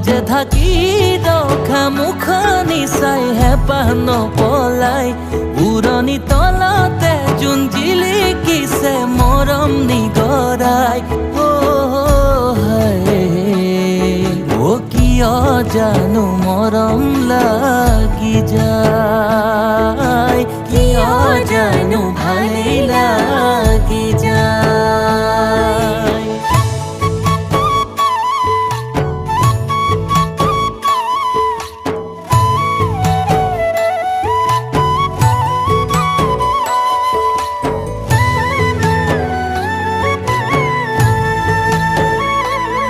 যে থাকি ৰখা মুখনি চাই হেঁপাহ নপলাই উৰণি তলতে যোন জিলিকিছে মৰম নিগৰাই কিয় জানো মৰম লাগি যায়।